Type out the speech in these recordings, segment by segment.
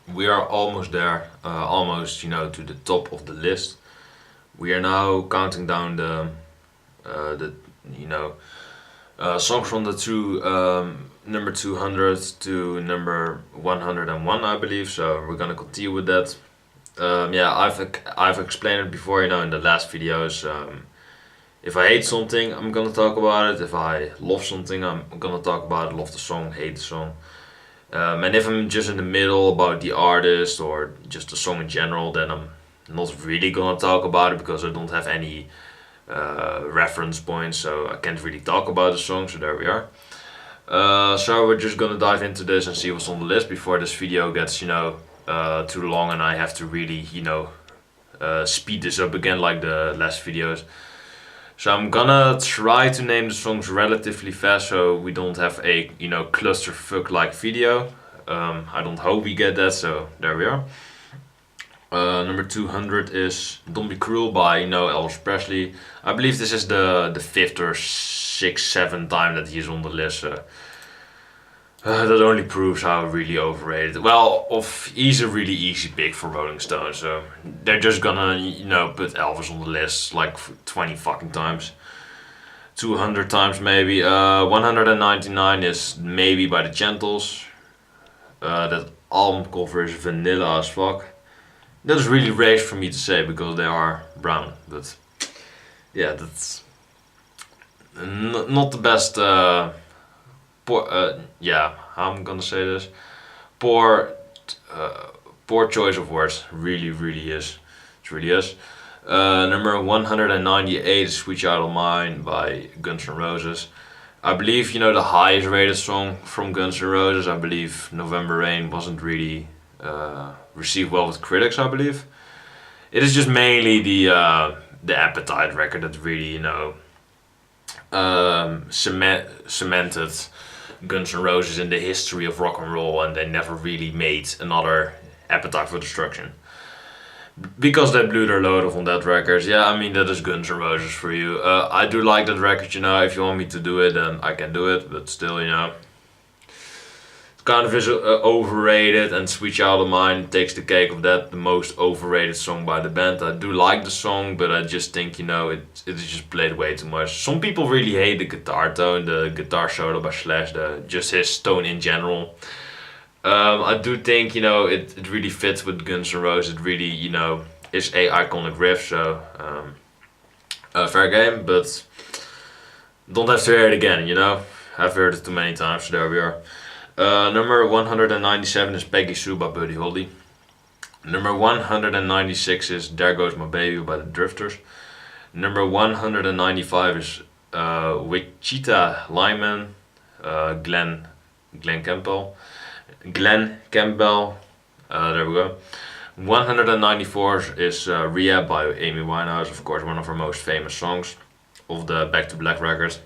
We are almost there, almost to the top of the list. We are now counting down the you know songs from the number 200 to number 101, I believe. So we're gonna continue with that. Yeah, I've explained it before, in the last videos. If I hate something, I'm gonna talk about it. If I love something, I'm gonna talk about it. Love the song, hate the song. And if I'm just in the middle about the artist or just the song in general, then I'm not really gonna talk about it because I don't have any reference points, so I can't really talk about the song. So there we are. So we're just gonna dive into this and see what's on the list before this video gets too long and I have to really speed this up again like the last videos. So I'm gonna try to name the songs relatively fast so we don't have a clusterfuck like video. I don't hope we get that, so there we are. Number 200 is Don't Be Cruel by Elvis Presley. I believe this is the fifth or sixth, seventh time that he's on the list. That only proves how really overrated. Well, he's a really easy pick for Rolling Stone, so they're just gonna put Elvis on the list like 20 fucking times, 200 times maybe. 199 is Maybe by the Gentles. That album cover is vanilla as fuck. That is really rage for me to say because they are brown, but yeah, that's not the best. Yeah, how I'm gonna say this? Poor, poor choice of words. Really, really is. It really is. Number 198 is Sweet Child of Mine by Guns N' Roses. I believe the highest rated song from Guns N' Roses. I believe November Rain wasn't really received well with critics. I believe it is just mainly the Appetite record that really cemented Guns N' Roses in the history of rock and roll, and they never really made another Appetite for Destruction because they blew their load off on that record. Yeah, I mean that is Guns N' Roses for you. I do like that record. If you want me to do it, then I can do it. But still, it kind of is overrated, and Sweet Child of Mine takes the cake of that. The most overrated song by the band. I do like the song, but I just think it is just played way too much. Some people really hate the guitar tone, the guitar solo by Slash, just his tone in general. I do think it really fits with Guns N' Roses. It really is a iconic riff. So fair game, but don't have to hear it again. I've heard it too many times. So there we are. Number 197 is Peggy Sue by Buddy Holly. Number 196 is There Goes My Baby by the Drifters. Number 195 is Wichita Lineman, Glenn Campbell. There we go. 194 is Rehab by Amy Winehouse, of course, one of her most famous songs of the Back to Black record.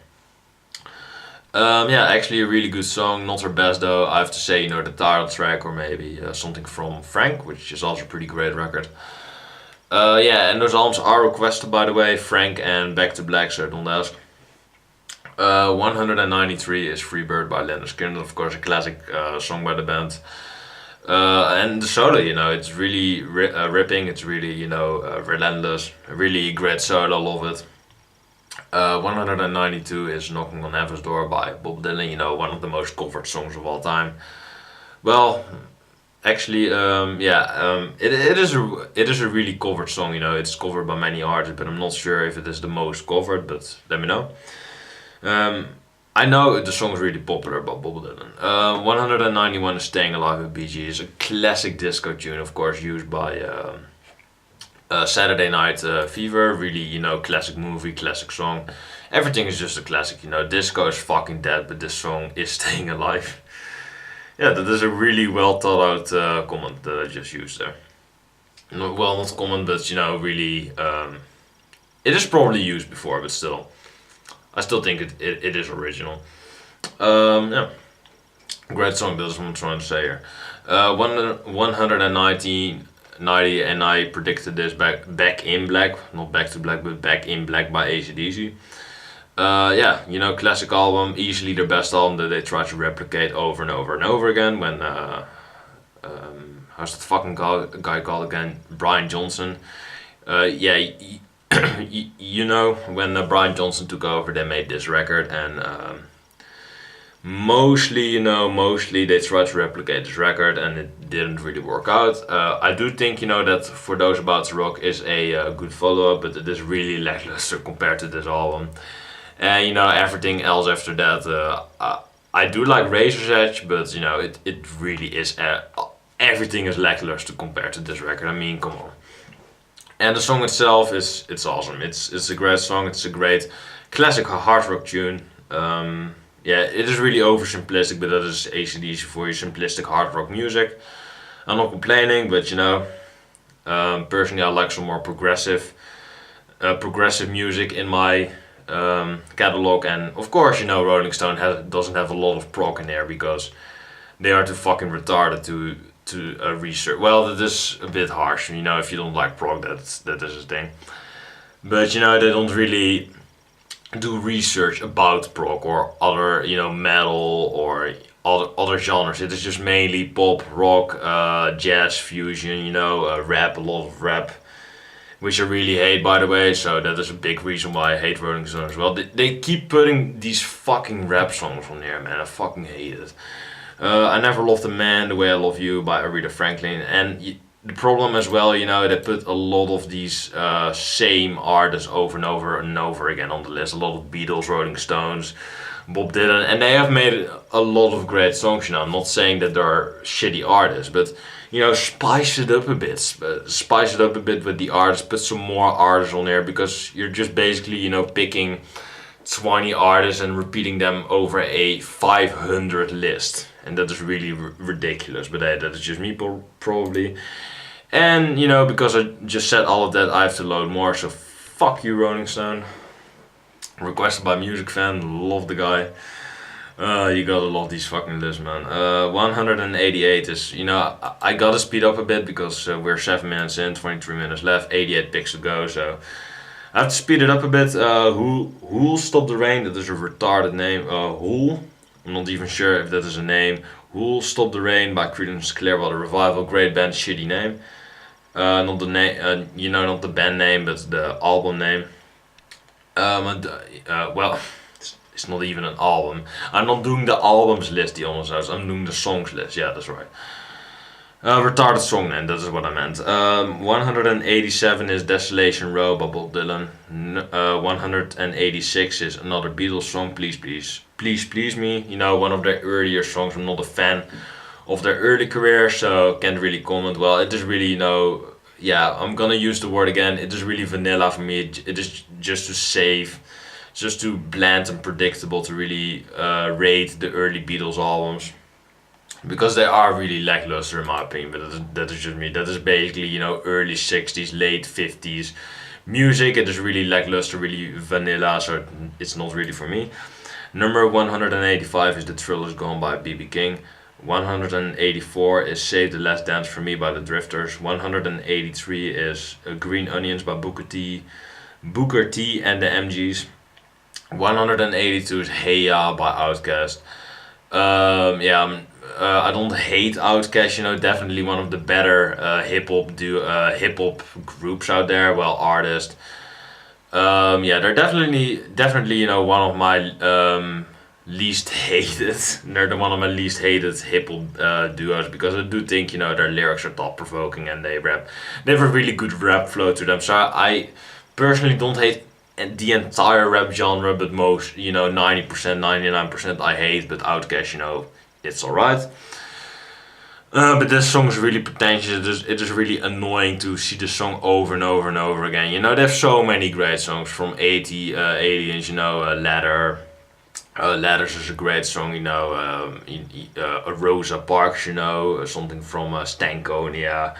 Yeah, actually a really good song. Not her best though. I have to say, the title track or maybe something from Frank, which is also a pretty great record. Yeah, and those albums are requested, by the way, Frank and Back to Black, so don't ask. 193 is Freebird by Leonard Skinner, of course, a classic song by the band. And the solo, it's really ripping. It's really, relentless. A really great solo. Love it. 192 is Knocking on Heaven's Door by Bob Dylan, one of the most covered songs of all time. Well, actually, it is a really covered song, it's covered by many artists, but I'm not sure if it is the most covered, but let me know. I know the song is really popular by Bob Dylan. 191 is Staying Alive with Bee Gees, a classic disco tune, of course, used by Saturday Night Fever. Really, classic movie, classic song. Everything is just a classic, disco is fucking dead, but this song is staying alive. Yeah, that is a really well thought out comment that I just used there. Well, not comment, but really, it is probably used before, but still, I still think it is original. Yeah, great song. That's what I'm trying to say here. 119. 90, and I predicted this back in Black, not Back to Black, but Back in Black by AC/DC. Yeah, classic album, easily their best album that they try to replicate over and over and over again. When how's that fucking guy called again? Brian Johnson. Yeah, you know, when Brian Johnson took over, they made this record, and mostly they tried to replicate this record, and it didn't really work out. I do think, that For Those About to Rock is a good follow-up, but it is really lackluster compared to this album. And everything else after that, I do like Razor's Edge, but it really is everything is lackluster compared to this record. I mean, come on. And the song itself it's awesome. It's a great song. It's a great classic hard rock tune. Yeah, it is really oversimplistic, but that is AC/DC for you, simplistic hard rock music. I'm not complaining, but personally I like some more progressive music in my catalog, and of course Rolling Stone doesn't have a lot of prog in there because they are too fucking retarded to research. Well, that is a bit harsh. If you don't like prog, that is a thing. But they don't really do research about prog or other metal or other genres. It is just mainly pop, rock, jazz, fusion. Rap, a lot of rap, which I really hate, by the way. So that is a big reason why I hate Rolling Stone as well. They keep putting these fucking rap songs on there, man. I fucking hate it. I Never Loved a Man the Way I Love You by Aretha Franklin, and the problem as well, they put a lot of these same artists over and over and over again on the list. A lot of Beatles, Rolling Stones, Bob Dylan, and they have made a lot of great songs. I'm not saying that they're shitty artists, but spice it up a bit. Spice it up a bit with the artists. Put some more artists on there, because you're just basically picking 20 artists and repeating them over a 500 list. And that is really ridiculous, but hey, that is just me probably. And because I just said all of that, I have to load more, so fuck you, Rolling Stone. Requested by Music Fan, love the guy. You gotta love these fucking lists, man. 188 is, I gotta speed up a bit because we're 7 minutes in, 23 minutes left, 88 picks to go, so I have to speed it up a bit. Who'll Stop the Rain, that is a retarded name. Who'll, I'm not even sure if that is a name. Who'll Stop the Rain by Creedence Clearwater Revival, great band, shitty name. Not the name, not the band name, but the album name. Well, it's not even an album. I'm not doing the albums list, the honest house. I'm doing the songs list. Yeah, that's right. Retarded song name, that is what I meant. 187 is Desolation Row by Bob Dylan. 186 is another Beatles song, Please Please Please Please Me. One of their earlier songs. I'm not a fan of their early career, so can't really comment. Well, it is really, yeah, I'm gonna use the word again. It is really vanilla for me. It is just too safe, just too bland and predictable to really rate the early Beatles albums, because they are really lackluster in my opinion. But that is just me. That is basically early 60s, late 50s music. It is really lackluster, really vanilla, so it's not really for me. Number 185 is The Thrill Is Gone by B.B. King. 184 is Save the Last Dance for Me by The Drifters. 183 is Green Onions by Booker T and the MGs. 182 is Hey Ya by Outkast. I don't hate Outkast, definitely one of the better hip hop groups out there, well, artists. They're definitely one of my least hated. They're one of my least hated hip hop duos, because I do think their lyrics are thought provoking and they have a really good rap flow to them. So I personally don't hate the entire rap genre, but most 90%, 99% I hate. But Outkast, it's alright. But this song is really pretentious. It is really annoying to see the song over and over and over again. They have so many great songs from Aliens, Ladder. Ladders is a great song, a Rosa Parks, something from Stankonia.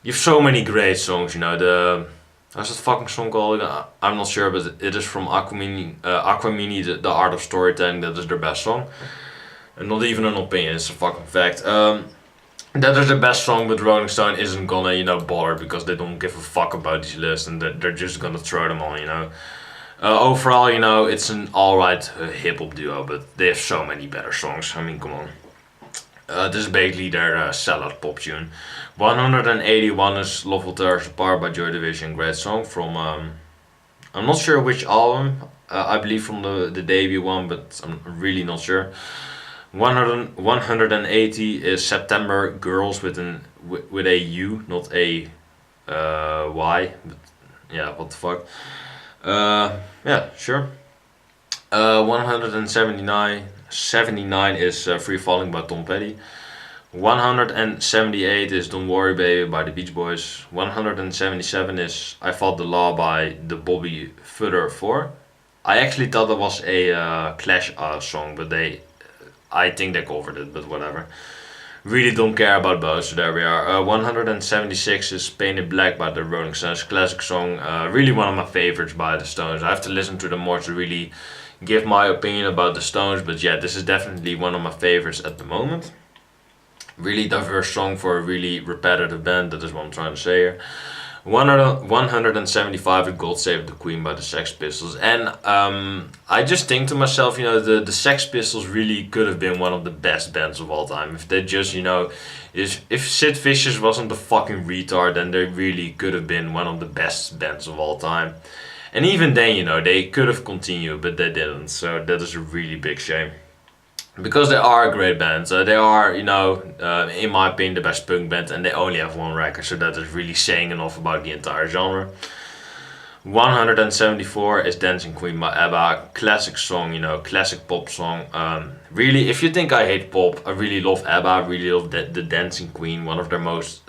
You have so many great songs, how's that fucking song called? I'm not sure, but it is from Aquamini, the Art of Storytelling. That is their best song. And not even an opinion, it's a fucking fact. That is the best song, but Rolling Stone isn't gonna, bother, because they don't give a fuck about these lists, and they're just gonna throw them on, Overall, it's an alright hip hop duo, but they have so many better songs. I mean, come on. This is basically their salad pop tune. 181 is Love Will Tear Us Apart by Joy Division, great song from, I'm not sure which album, I believe from the debut one, but I'm really not sure. 180 is September Girls with a U, not a Y, but yeah, what the fuck. Yeah, sure. 179 is Free Falling by Tom Petty. 178 is Don't Worry Baby by the Beach Boys. 177 is I Fought the Law by the Bobby Footer 4. I actually thought that was a Clash song, but I think they covered it, but whatever. Really don't care about both, so there we are. 176 is Painted Black by the Rolling Stones, classic song. Really one of my favorites by the Stones. I have to listen to them more to really give my opinion about the Stones, but yeah, this is definitely one of my favorites at the moment. Really diverse song for a really repetitive band, that is what I'm trying to say here. 175 is God Save the Queen by the Sex Pistols. And I just think to myself, the Sex Pistols really could have been one of the best bands of all time. If they just, if Sid Vicious wasn't a fucking retard, then they really could have been one of the best bands of all time. And even then, they could have continued, but they didn't. So that is a really big shame. Because they are a great band. They are, in my opinion, the best punk band, and they only have one record, so that is really saying enough about the entire genre. 174 is Dancing Queen by ABBA. Classic song, classic pop song. Really, if you think I hate pop, I really love ABBA. I really love the Dancing Queen, one of their most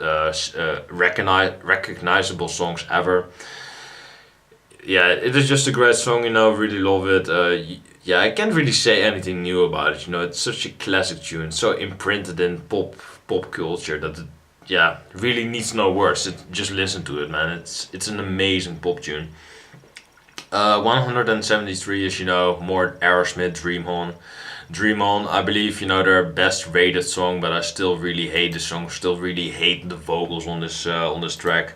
recognizable songs ever. Yeah, it is just a great song, really love it. Yeah, I can't really say anything new about it, it's such a classic tune, so imprinted in pop culture that it, really needs no words. Just listen to it, man. It's an amazing pop tune. 173 is, more Aerosmith, Dream On. Dream On, I believe, their best rated song, but I still really hate the song, still really hate the vocals on this track.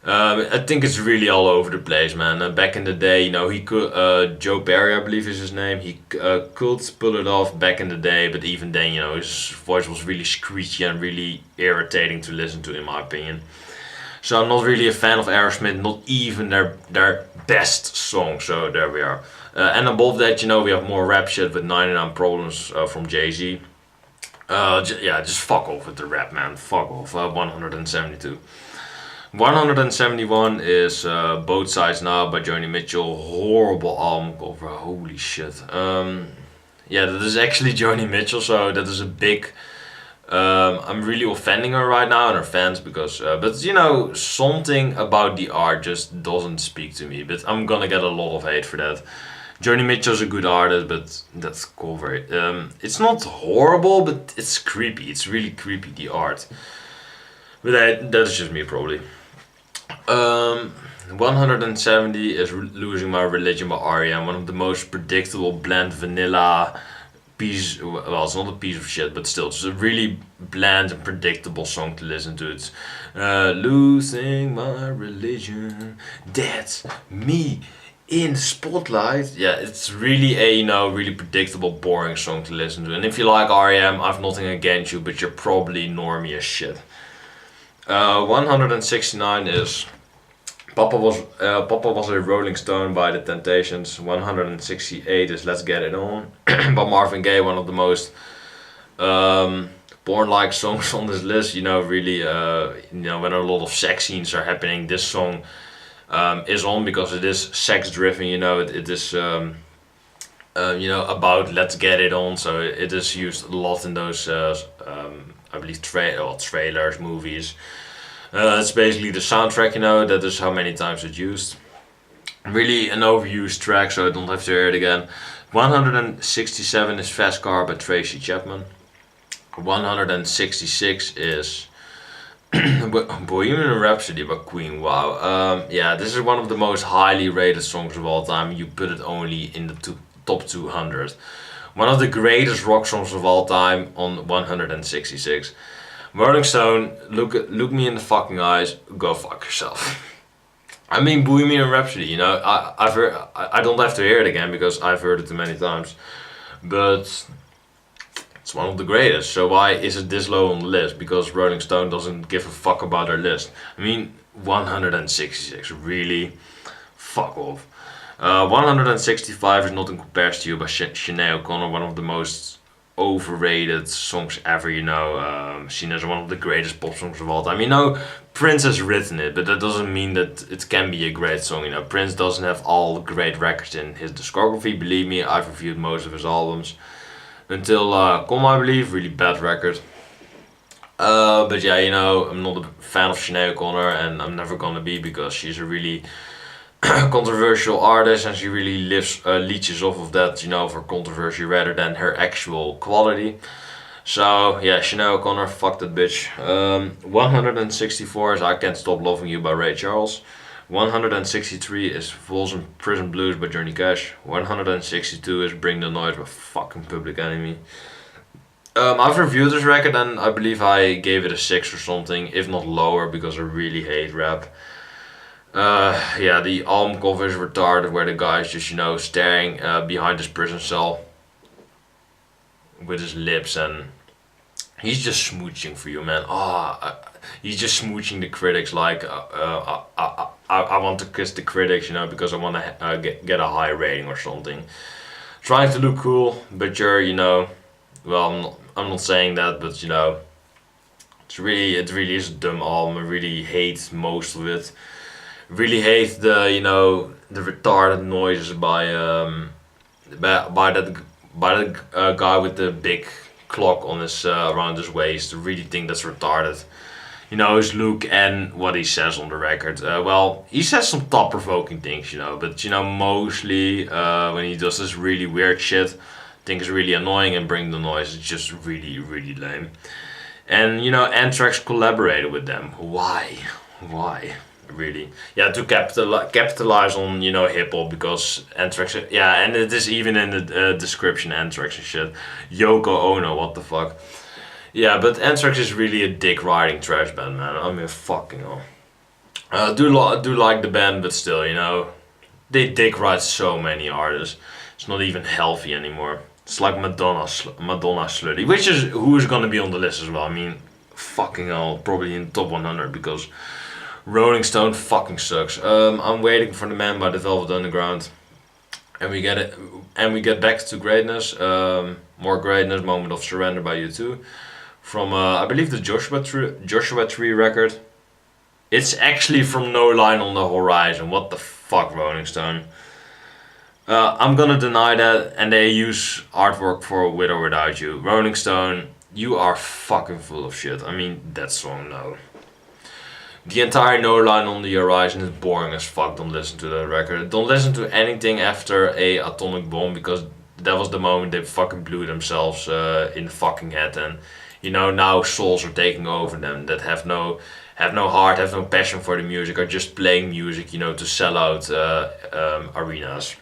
I think it's really all over the place, man. Back in the day, he could, Joe Perry, I believe is his name, he could pull it off back in the day, but even then, his voice was really screechy and really irritating to listen to, in my opinion. So I'm not really a fan of Aerosmith, not even their best song, so there we are. And above that, we have more rap shit with 99 Problems from Jay-Z. Just fuck off with the rap, man. Fuck off. 172. 171 is Both Sides Now by Joni Mitchell. Horrible album cover, holy shit. That is actually Joni Mitchell, so that is a big... I'm really offending her right now and her fans because... but something about the art just doesn't speak to me. But I'm gonna get a lot of hate for that. Joni Mitchell's a good artist, but that's cover. It's not horrible, but it's creepy. It's really creepy, the art. But that is just me, probably. 170 is Losing My Religion by R.E.M. One of the most predictable bland vanilla piece. Well, it's not a piece of shit, but still, it's a really bland and predictable song to listen to. It's losing my religion. That's me in the spotlight. Yeah, it's really a really predictable, boring song to listen to. And if you like R.E.M., I've nothing against you, but you're probably normie as shit. 169 is Papa was a Rolling Stone by the Temptations. 168 is Let's Get It On by Marvin Gaye, one of the most porn-like songs on this list. Really, when a lot of sex scenes are happening, this song is on because it is sex-driven. It is about Let's Get It On, so it is used a lot in those I believe trailers, movies. It's basically the soundtrack, that is how many times it's used. Really an overused track, so I don't have to hear it again. 167 is Fast Car by Tracy Chapman. 166 is Bohemian Rhapsody by Queen. Wow. This is one of the most highly rated songs of all time. You put it only in the top 200. One of the greatest rock songs of all time on 166. Rolling Stone, look me in the fucking eyes, go fuck yourself. I mean, Bohemian Rhapsody, I've heard, I don't have to hear it again because I've heard it too many times. But It's one of the greatest. So why is it this low on the list? Because Rolling Stone doesn't give a fuck about their list. I mean, 166, really? Fuck off. 165 is Nothing Compares to You by Sinead O'Connor, one of the most overrated songs ever, seen as one of the greatest pop songs of all time. Prince has written it, but that doesn't mean that it can be a great song. Prince doesn't have all great records in his discography. Believe me, I've reviewed most of his albums. Until Come, I believe, really bad record. But yeah, I'm not a fan of Sinead O'Connor, and I'm never gonna be, because she's a really controversial artist, and she really leeches off of that, for controversy rather than her actual quality. So yeah, Sinead O'Connor, fuck that bitch. 164 is I Can't Stop Loving You by Ray Charles. 163 is Folsom Prison Blues by Johnny Cash. 162 is Bring the Noise by fucking Public Enemy. I've reviewed this record and I believe I gave it a 6 or something, if not lower, because I really hate rap. The album cover is retarded, where the guy is just, staring behind his prison cell with his lips, and he's just smooching for you, man. He's just smooching the critics, like, I want to kiss the critics, because I want to get a high rating or something. Trying to look cool, but you're, well, I'm not saying that, but, it really is a dumb album. I really hate most of it. Really hate the the retarded noises by that guy with the big clock on his around his waist. I really think that's retarded. His look and what he says on the record. Well, he says some thought-provoking things, but mostly when he does this really weird shit, I think it's really annoying, and Bring the Noise is just really, really lame. And Anthrax collaborated with them. Why? Really? Yeah, to capitalize on hip hop, because Anthrax. Yeah, and it is even in the description, Anthrax and shit. Yoko Ono, what the fuck? Yeah, but Anthrax is really a dick riding trash band, man. I mean, fucking hell. I do like the band, but still, they dick ride so many artists. It's not even healthy anymore. It's like Madonna Slutty, which is who is gonna be on the list as well. I mean, fucking hell, probably in top 100, because Rolling Stone fucking sucks. I'm Waiting for the Man by the Velvet Underground, and we get it, and we get Back to Greatness. More Greatness, Moment of Surrender by U2, from I believe the Joshua Tree record. It's actually from No Line on the Horizon. What the fuck, Rolling Stone? I'm gonna deny that, and they use artwork for With or Without You. Rolling Stone, you are fucking full of shit. I mean, that song, no. The entire No Line on the Horizon is boring as fuck. Don't listen to that record. Don't listen to anything after a atomic bomb, because that was the moment they fucking blew themselves in the fucking head. And now souls are taking over them that have no heart, have no passion for the music, are just playing music, to sell out arenas.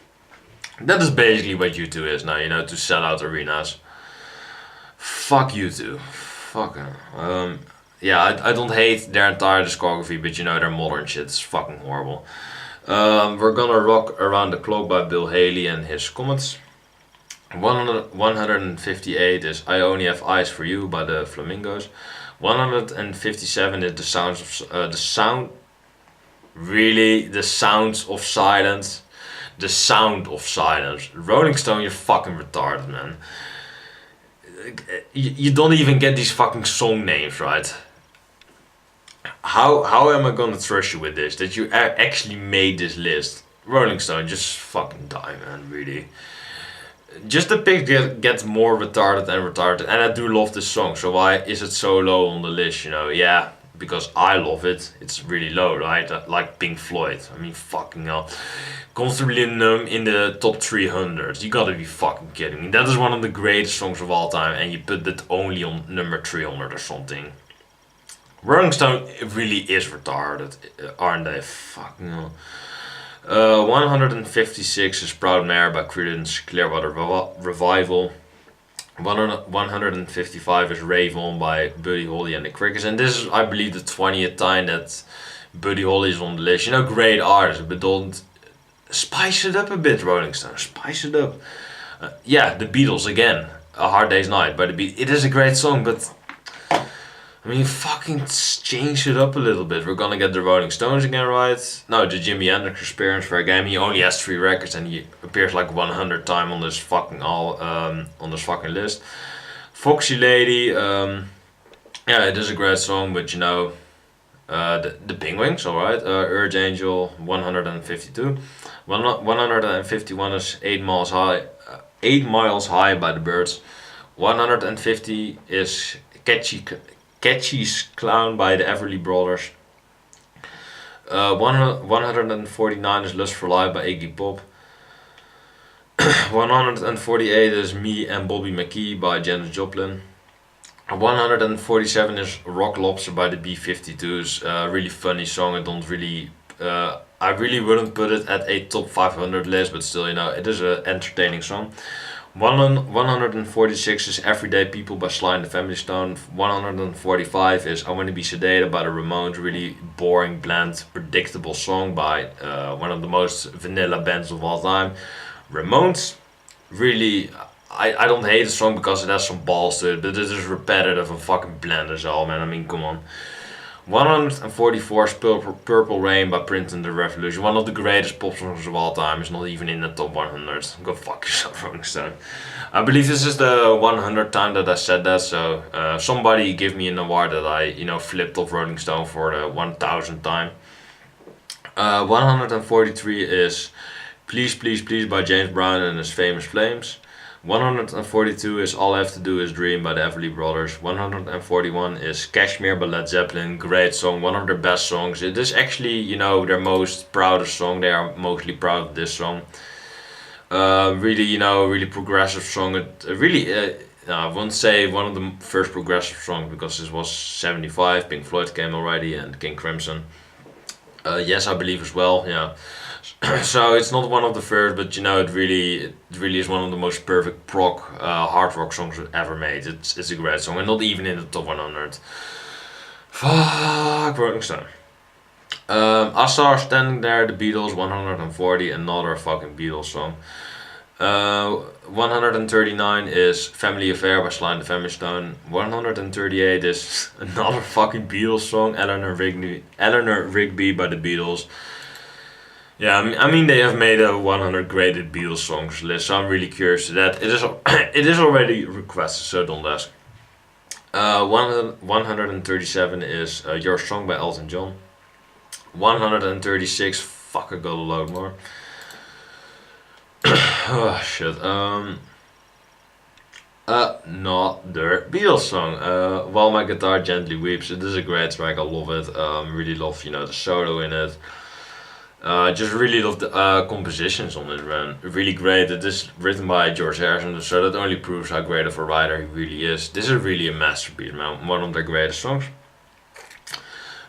That is basically what U2 is now, to sell out arenas. Fuck U2. Fucking. Yeah, I don't hate their entire discography, but their modern shit is fucking horrible. We're Gonna Rock Around the Clock by Bill Haley and his Comets. 158 is I Only Have Eyes for You by the Flamingos. 157 is The Sounds of Silence. The Sound of Silence. Rolling Stone, you're fucking retarded, man. You don't even get these fucking song names right. How am I gonna trust you with this? That you actually made this list? Rolling Stone, just fucking die, man. Really. Just the pick gets more retarded, and I do love this song. So why is it so low on the list? Yeah, because I love it. It's really low, right? Like Pink Floyd. I mean, fucking hell. Comfortably Numb in the top 300. You gotta be fucking kidding me. That is one of the greatest songs of all time, and you put that only on number 300 or something. Rolling Stone really is retarded, aren't they? Fucking hell. 156 is Proud Mare by Creedence Clearwater Revival. 155 is Rave On by Buddy Holly and the Crickets. And this is, I believe, the 20th time that Buddy Holly is on the list. Great artist, but don't spice it up a bit, Rolling Stone. Spice it up. The Beatles again. A Hard Day's Night by the Beat. It is a great song, but I mean, fucking change it up a little bit. We're gonna get the Rolling Stones again, right? No, the Jimi Hendrix Experience for a game. He only has 3 records and he appears like 100 times on this fucking on this fucking list. Foxy Lady, yeah, it is a great song, but you know, the Penguins, alright. Urge Angel, 152. 151 is 8 miles high. 8 miles high by the Birds. 150 is Catchy's Clown by the Everly Brothers. 149 is Lust for Life by Iggy Pop. 148 is Me and Bobby McKee by Janis Joplin. 147 is Rock Lobster by the B-52s. Really funny song. I really wouldn't put it at a top 500 list, but still, you know, it is an entertaining song. 146 is Everyday People by Sly and the Family Stone. 145 is I Wanna Be Sedated by the Ramones. Really boring, bland, predictable song by one of the most vanilla bands of all time. Ramones, really, I don't hate the song because it has some balls to it, but it is repetitive and fucking bland as all, man. I mean, come on. 144 is Purple Rain by Prince and the Revolution. One of the greatest pop songs of all time. It's not even in the top 100. Go fuck yourself, Rolling Stone. I believe this is the 100th time that I said that, so somebody give me an award that I, you know, flipped off Rolling Stone for the 1000th time. 143 is Please Please Please by James Brown and his Famous Flames. 142 is All I Have to Do Is Dream by the Everly Brothers. 141 is Kashmir by Led Zeppelin. Great song, one of their best songs. It is actually, you know, their most proudest song. They are mostly proud of this song. Really, you know, really progressive song. It really, I won't say one of the first progressive songs because this was 75. Pink Floyd came already and King Crimson. Yes, I believe as well. Yeah. So it's not one of the first, but you know, it really is one of the most perfect prog, hard rock songs ever made. It's a great song, and not even in the top 100. Fuck Rolling Stone. I Saw Her Standing There, the Beatles, 140, another fucking Beatles song. 139 is Family Affair by Sly and the Family Stone. 138 is another fucking Beatles song, Eleanor Rigby by the Beatles. Yeah, I mean they have made a 100 graded Beatles songs list, so I'm really curious to that. It is already requested, so don't ask. 137 is Your Song by Elton John. 136, fuck, I got a load more. Oh shit. Another Beatles song. While My Guitar Gently Weeps. It is a great track. I love it. Really love, you know, the solo in it. Just really love the compositions on it, man. Really great. It is written by George Harrison, so that only proves how great of a writer he really is. This is really a masterpiece, man. One of their greatest songs.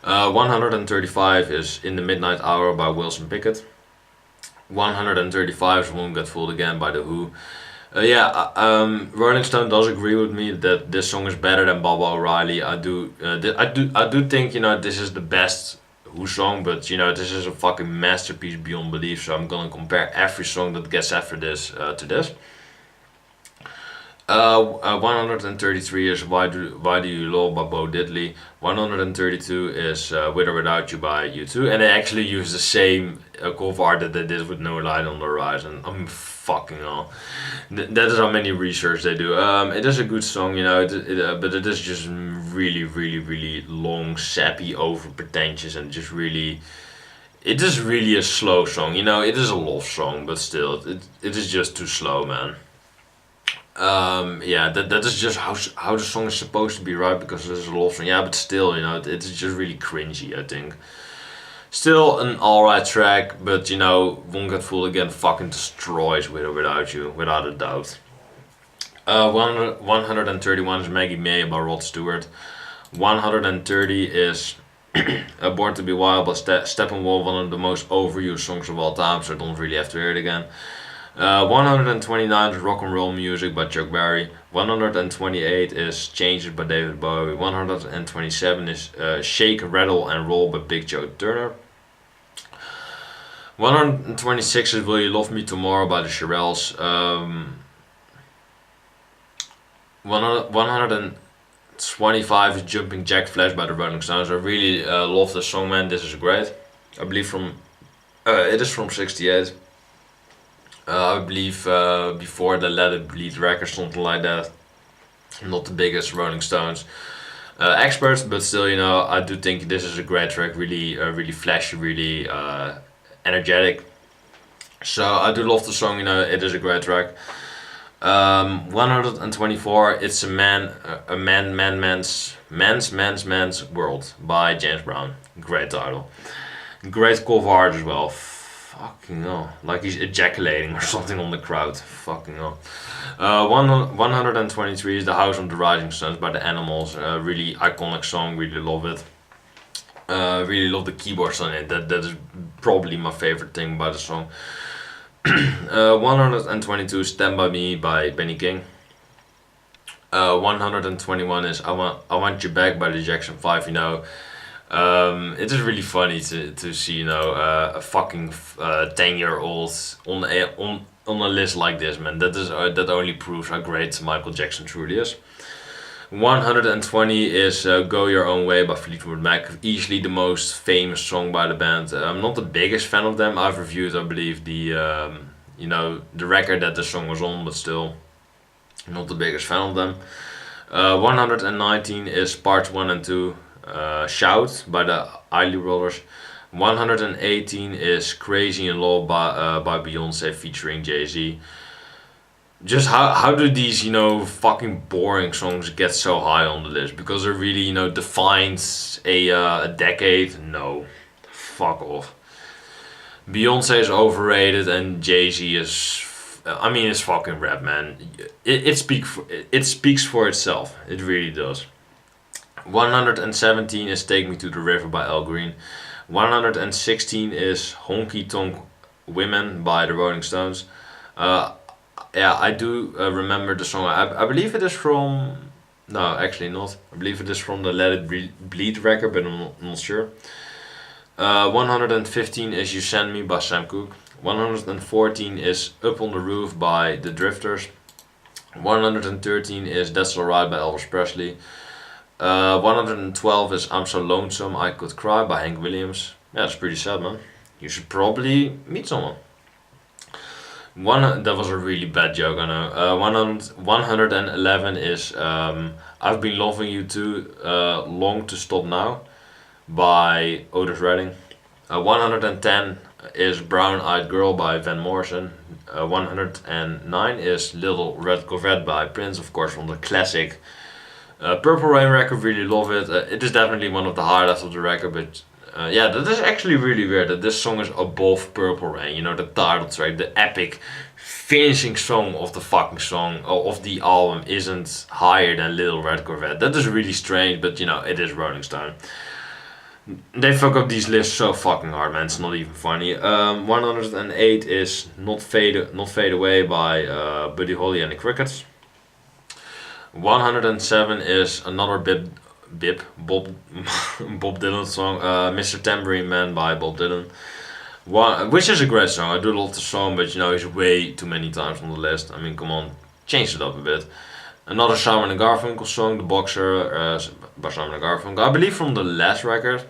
135 is In the Midnight Hour by Wilson Pickett. 135 is Won't Get Fooled Again by The Who. Rolling Stone does agree with me that this song is better than Baba O'Reilly. I do think, you know, this is the best Who song, but you know, this is a fucking masterpiece beyond belief. So I'm gonna compare every song that gets after this to this. 133 is Why Do You Love by Bo Diddley. 132 is With or Without You by U2, and they actually use the same cover art that they did with No Light on the Horizon. I'm fucking hell. That is how many research they do. It is a good song, you know, but it is just really long, sappy, over pretentious, and just really. It is really a slow song, you know. It is a love song, but still, it is just too slow, man. That is just how the song is supposed to be, right? Because it is a love song. Yeah, but still, you know, it's just really cringy, I think. Still an alright track, but you know, Won't Get Fooled Again fucking destroys With or Without You, without a doubt. 131 is Maggie May by Rod Stewart. 130 is Born to Be Wild by Steppenwolf, one of the most overused songs of all time, so I don't really have to hear it again. 129 is Rock and Roll Music by Chuck Berry. 128 is Changes by David Bowie. 127 is Shake, Rattle and Roll by Big Joe Turner. 126 is Will You Love Me Tomorrow by the Shirelles. 125 is Jumping Jack Flash by the Rolling Stones. I really love the song, man. This is great. I believe it is from '68. I believe before the Let It Bleed record, something like that. I'm not the biggest Rolling Stones expert, but still, I do think this is a great track. Really, really flashy, really energetic. So I do love the song. It is a great track. 124. It's man's world by James Brown. Great title. Great cover art as well. Fucking hell. Like he's ejaculating or something on the crowd. Fucking hell. 123 is The House of the Rising Suns by the Animals. Really iconic song. Really love it. Really love the keyboards on it. That is probably my favorite thing about the song. 122 Stand By Me by Benny King. 121 is I Want You Back by the Jackson 5. It is really funny to see a fucking 10-year-old on a list like this, man. That only proves how great Michael Jackson truly is. 120 is Go Your Own Way by Fleetwood Mac, easily the most famous song by the band. I'm not the biggest fan of them. I've reviewed, I believe, the record that the song was on, but still not the biggest fan of them. 119 is Parts 1 and 2, Shout by the Isley Brothers. 118 is Crazy in Love by Beyonce featuring Jay-Z. Just how do these fucking boring songs get so high on the list? Because it really defines a decade? No, fuck off. Beyonce is overrated and Jay-Z is, it's fucking rap, man. It speaks for itself. It really does. 117 is Take Me to the River by Al Green. 116 is Honky Tonk Women by the Rolling Stones. Yeah, I do remember the song. I believe it is from. No, actually not. I believe it is from the Let It Bleed record, but I'm not sure. 115 is You Send Me by Sam Cooke. 114 is Up on the Roof by The Drifters. 113 is That's Alright by Elvis Presley. 112 is I'm So Lonesome I Could Cry by Hank Williams. Yeah, that's pretty sad, man. You should probably meet someone. That was a really bad joke, I know. 111 is I've Been Loving You Too Long to Stop Now by Otis Redding. 110 is Brown Eyed Girl by Van Morrison. 109 is Little Red Corvette by Prince, of course, from the classic Purple Rain record. Really love it. It is definitely one of the highlights of the record, but yeah, that is actually really weird that this song is above Purple Rain. The title track, the epic finishing song of the fucking song of the album isn't higher than Little Red Corvette. That is really strange, but it is Rolling Stone. They fuck up these lists so fucking hard, man. It's not even funny. 108 is Not Fade Away by Buddy Holly and the Crickets. 107 is another Bob Dylan song, Mr. Tambourine Man by Bob Dylan. Which is a great song. I do love the song, but it's way too many times on the list. Come on, change it up a bit. Another Simon and Garfunkel song, The Boxer, by Simon and Garfunkel. I believe from the last record.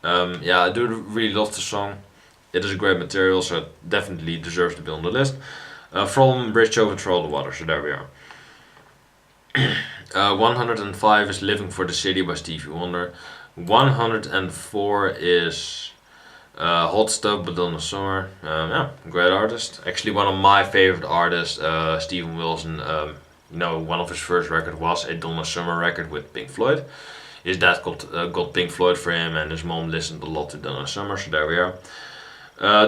Yeah, I do really love the song. It is a great material, so it definitely deserves to be on the list. From Bridge Over Troubled Water, so there we are. 105 is Living for the City by Stevie Wonder. 104 is Hot Stuff by Donna Summer. Yeah, great artist. Actually, one of my favorite artists, Steven Wilson. One of his first records was a Donna Summer record with Pink Floyd. His dad got Pink Floyd for him, and his mom listened a lot to Donna Summer, so there we are.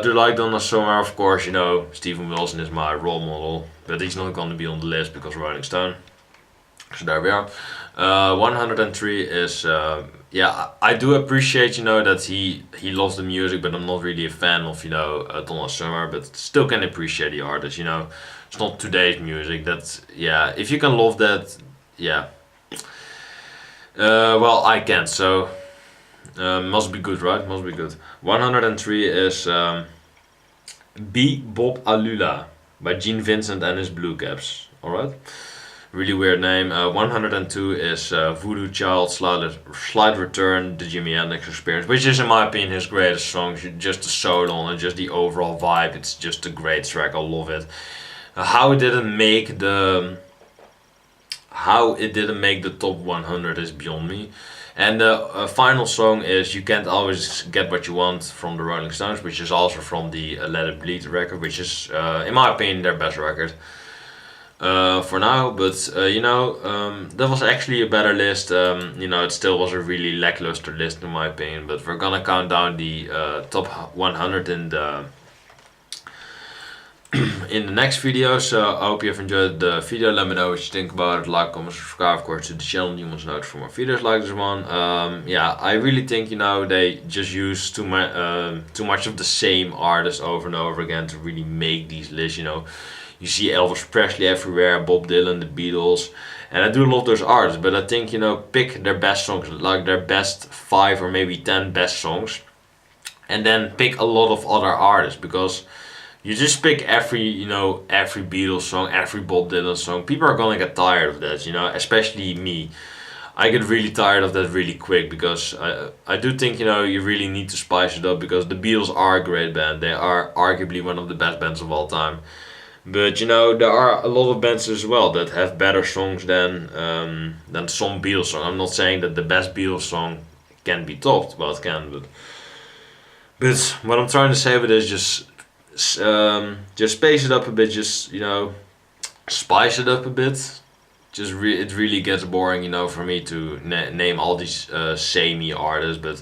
Do you like Donna Summer? Of course, Steven Wilson is my role model, but he's not going to be on the list because Rolling Stone. So there we are. 103 is yeah. I do appreciate that he loves the music, but I'm not really a fan of Donna Summer. But still can appreciate the artist. It's not today's music. That's yeah. If you can love that, yeah. Well, I can't. So must be good, right? Must be good. 103 is Be Bob Alula by Gene Vincent and his Blue Caps. All right. Really weird name. 102 is Voodoo Child, Slight Return, the Jimi Hendrix Experience, which is in my opinion his greatest song. Just the solo and just the overall vibe. It's just a great track. I love it. How it didn't make the top 100 is beyond me. And the final song is You Can't Always Get What You Want from the Rolling Stones, which is also from the Let It Bleed record, which is, in my opinion, their best record for now. But, that was actually a better list. It still was a really lackluster list in my opinion, but we're gonna count down the top 100 in the next video. So I hope you have enjoyed the video. Let me know what you think about it. Like, comment, subscribe of course to the channel. You must know for more videos like this one. I really think they just use too much of the same artists over and over again to really make these lists. You see Elvis Presley everywhere, Bob Dylan, the Beatles, and I do love those artists. But I think pick their best songs, like their best 5 or maybe 10 best songs, and then pick a lot of other artists, because you just pick every Beatles song, every Bob Dylan song. People are gonna get tired of that, especially me. I get really tired of that really quick, because I do think you really need to spice it up, because the Beatles are a great band. They are arguably one of the best bands of all time. But there are a lot of bands as well that have better songs than some Beatles song. I'm not saying that the best Beatles song can be topped. Well, it can, but what I'm trying to say with this, just space it up a bit, just spice it up a bit. It really gets boring for me to name all these samey artists. But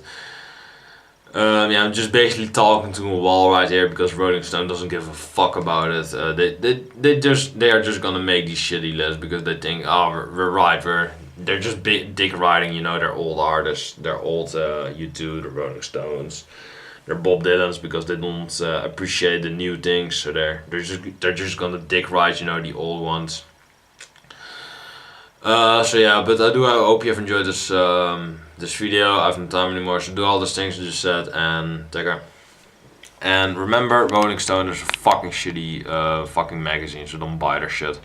I'm just basically talking to a wall right here, because Rolling Stone doesn't give a fuck about it. They are just gonna make these shitty lists because they think, they're just dick riding their old artists, their old U2, the Rolling Stones. They're Bob Dylan's, because they don't appreciate the new things, so they're just gonna dick ride the old ones. But I hope you have enjoyed this video. I have no time anymore, so do all those things I just said, and take care. And remember, Rolling Stone is a fucking shitty fucking magazine, so don't buy their shit.